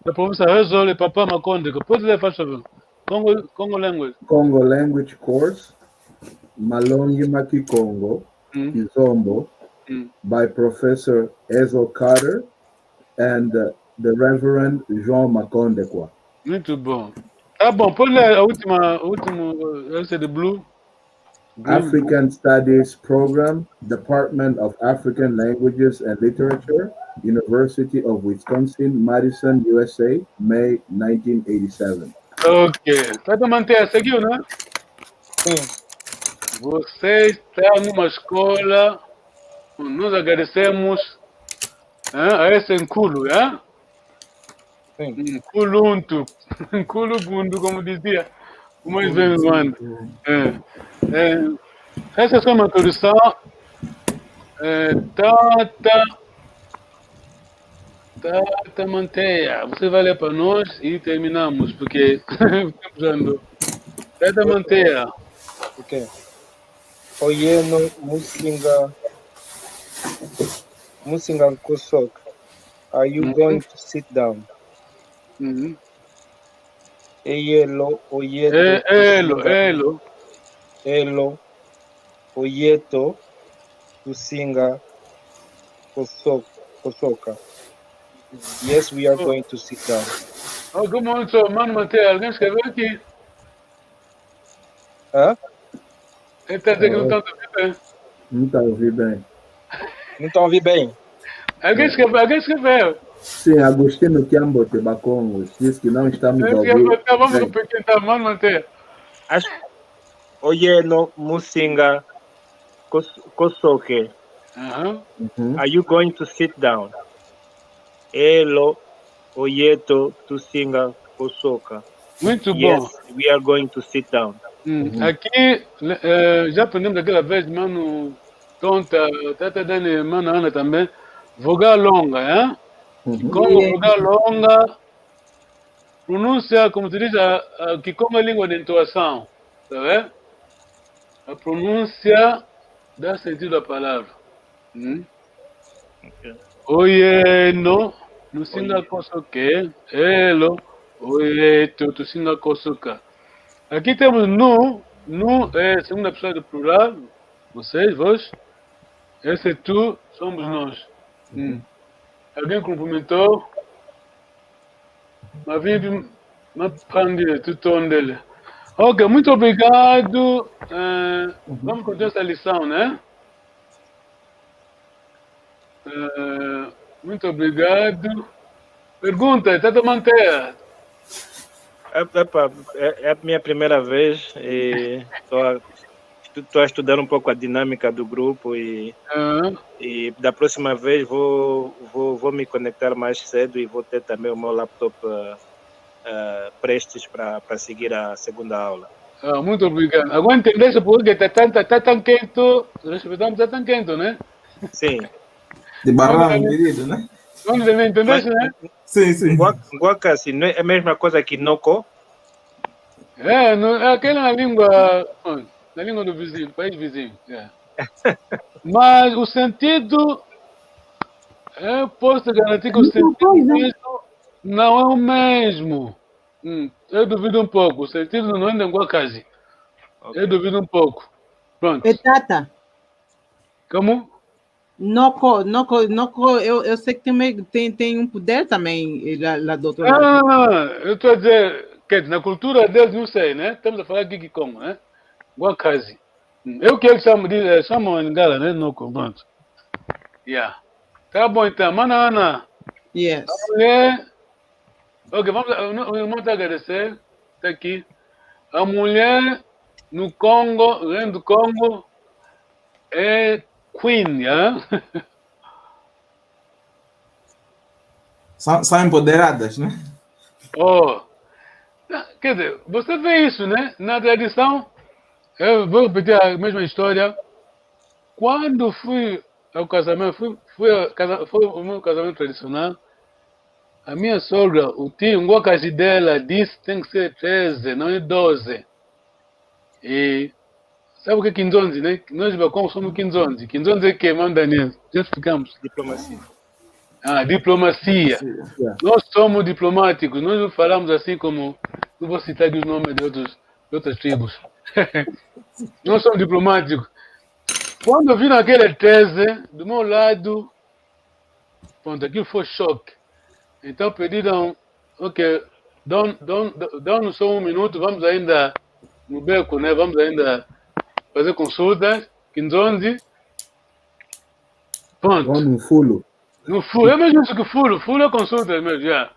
da província Rezole, Papá Maconde. Pode ler, faz favor. Congo Language. Congo Language Course, Malongi Maki Congo, Kizombo, by Professor Ezo Carter and the Reverend João Macondekwa. Muito bom. Tá bom, pode ler a última, essa de Blue. African Studies Program, Department of African Languages and Literature, University of Wisconsin-Madison, USA, May 1987. Ok. Tata Manter, seguiu, né? Sim. Você está numa escola, nós agradecemos a esse enculo, é? Sim. Enculunto, enculubundu, como dizia o mais velho Luanda. Essa é só uma introdução. Tata Manteia, você vai ler para nós e terminamos, porque estamos usando. Tata Manteia. Ok. Oyeno Musinga Kosok. Are you going to sit down? Eyelo Oyeto. Elo Oyeto Tusinga Kosoka. Yes, we are going to sit down. Oh, good morning, sir. Mano Manteia, alguém escreveu aqui? Hã? Ele está dizendo que não está ouvindo bem. Não está ouvindo bem. Não estão ouvindo bem? Alguém escreveu. Sim, Agostinho Kiambo Tebacongo disse que não estamos ouvindo. Vamos repetir, então, Mano Manteia. Oyeno Musinga Kosoke. Are you going to sit down? Elo Oyeto Tusinga Kosoka. Muito bom. Yes, we are going to sit down. Aqui, já aprendemos daquela vez, mano Tonta, Tata Dani, mano Ana também, vogal longa, é? Como vogal longa, pronúncia, como se diz, que como é língua de entoação, tá vendo? A pronúncia dá sentido à palavra. Oyeno, no singa kosoke, elo, oyeto, tu singa kosoka. Aqui temos nu é a segunda pessoa do plural, vocês, vós. Esse é tu, somos nós. Alguém cumprimentou? Mas vim aprender o tom dele. Ok, muito obrigado. Vamos continuar essa lição, né? Muito obrigado. Pergunta, Tata Manteia. É a minha primeira vez e estou a estudar um pouco a dinâmica do grupo e da próxima vez vou me conectar mais cedo e vou ter também o meu laptop prestes para seguir a segunda aula. Muito obrigado. Agora entendeste porque está tão quente, respeitamos, está tão quente, né? Sim. De barranco, querido, né? Não entendeste, né? Sim. Guacasi não é a mesma coisa que Noko? É aquela língua do vizinho, país vizinho. Mas o sentido, eu posso garantir que o sentido não é o mesmo. Eu duvido um pouco. O sentido não é de Guacasi. Okay. Eu duvido um pouco. Pronto. Tata. Como? Noko, eu sei que tem um poder também lá do outro lado. Eu estou a dizer, na cultura deles, não sei, né? Estamos a falar de como, né? Guacasi. Eu que chamam em Gala, né? Noko, pronto. Tá bom, então. Mana Ana. Yes. Ok, vamos lá. O irmão está a agradecer. Está aqui. A mulher no Congo, Reino do Congo, é Queen, yeah? São empoderadas, né? Oh. Quer dizer, você vê isso, né? Na tradição, eu vou repetir a mesma história. Quando fui ao casamento, foi o meu casamento tradicional, a minha sogra, o tio, o guacaji dela, disse que tem que ser 13, não é 12. E sabe o que é Kinzonzi, né? Nós bacons somos Kinzonzi. Kinzonzi é que, mano Daniel? Já explicamos. Diplomacia. Diplomacia. Yeah. Nós somos diplomáticos, nós não falamos assim como. Não vou citar aqui os nomes de outras tribos. Nós somos diplomáticos. Quando eu vi naquele 13, do meu lado, pronto, aquilo foi choque. Então pediram, ok, dão-nos só um minuto, vamos ainda no beco, né? Vamos ainda fazer consultas, Kinzonzi. Pronto. Vão no fulo. No fulo, é mesmo isso que fulo é consulta mesmo, já.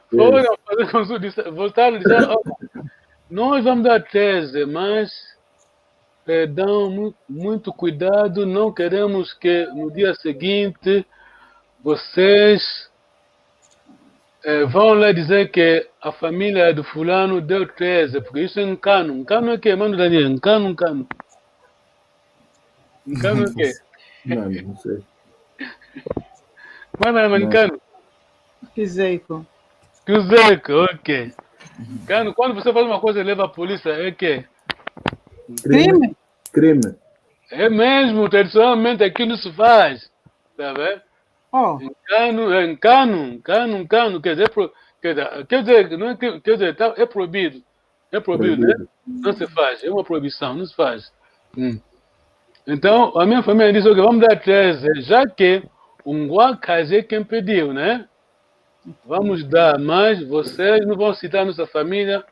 Foram fazer consulta, voltaram e disseram, nós vamos dar 13, mas perdão, muito cuidado, não queremos que no dia seguinte vocês vão lá dizer que a família do fulano deu 13, porque isso é Nkano. Nkano é que, mano Daniel? Nkano. Nkano é o quê? Não sei. Mano, é Nkano. Kizeiko. Cruzeiro, ok. Quando você faz uma coisa e leva a polícia, é que? Crime. É mesmo, tradicionalmente aquilo se faz. Tá vendo? Oh, Encano, quer dizer, não é, quer dizer, tá, é proibido. É proibido, né? Não se faz, é uma proibição, não se faz. Então, a minha família disse que vamos dar 13, já que um guacajé quem pediu, né? Vamos dar, mas vocês não vão citar nossa família,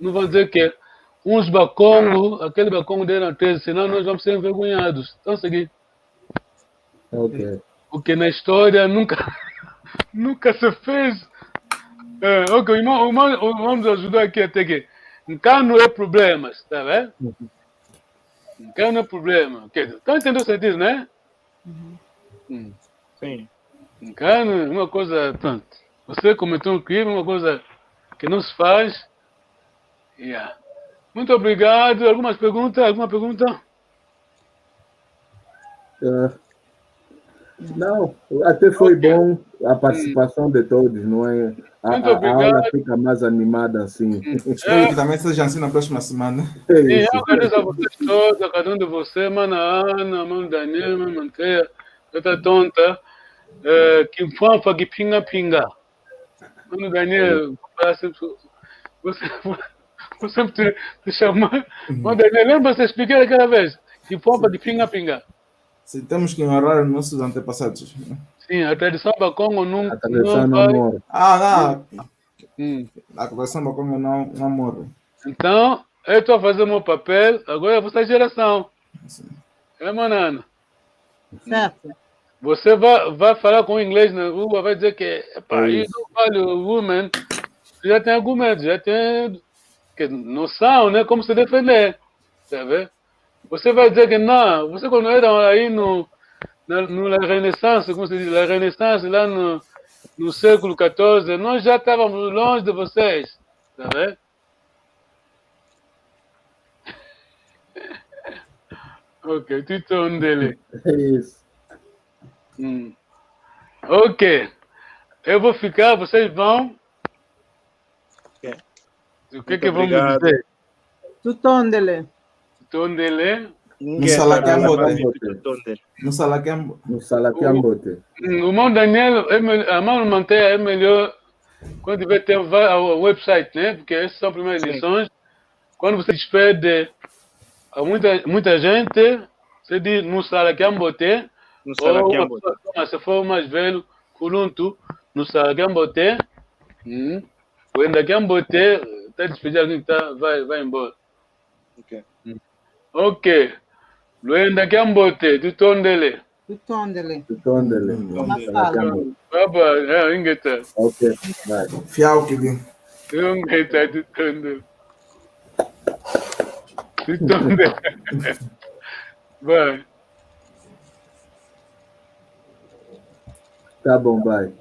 não vão dizer que uns bacongo, aquele bacongo deram 13, senão nós vamos ser envergonhados. Então, seguinte. Ok. Porque na história nunca se fez. Ok, o irmão nos ajudou aqui até que Nkano é problemas, tá vendo? Nkano é problema. Então entendeu o sentido, né? Sim. Nkano é uma coisa, pronto. Você cometeu um crime, uma coisa que não se faz. Yeah. Muito obrigado. Alguma pergunta? Não, até foi bom a participação de todos, não é? A aula fica mais animada assim. Espero que também seja assim na próxima semana. É Sim, isso. eu agradeço a vocês todos, a cada um de vocês, Mana Ana, Mano Daniel, Mano Manteia, Tata Tonta, Kimfanfa, Pinga. Mano Daniel, você sempre te chamar. Mano Daniel, lembra você explicar aquela vez? Kimfanfa, Pinga. Se temos que honrar os nossos antepassados. Sim, a tradição Bakongo não A tradição não vai. morre. A tradição Bakongo não morre. Então, eu estou a fazer meu papel, agora é vossa geração. É, Manana? certo. Você vai falar com o inglês na rua, vai dizer que isso não vale o woman. Já tem argumento, já tem noção, né? Como se defender. Tá vendo? Você vai dizer que não. Você quando era aí na Renaissance, como se diz, na Renaissance, lá no século XIV, nós já estávamos longe de vocês. Tá vendo? Ok, título dele. É isso. Ok. Eu vou ficar, vocês vão. Ok. O que vamos dizer? Tutondele. Tondele. No Salaquiambote. O irmão Daniel, a mão Manteia é melhor quando tiver tempo, vai ao website, né? Porque essas são as primeiras lições. Quando você despede a muita gente, você diz no Salaquiambote. Ou se for mais velho, Kuluntu, no Salaquiambote. O Endaquiambote, está despedindo alguém que vai embora. Ok. Ok. Luenda Kiambote, Tutondele. Tutondele. Tutondele. Masala. Baba, ingeta. Ok, vai. Fial que vem. Ingeta, tutondele. Tutondele. Vai. Tá bom, vai.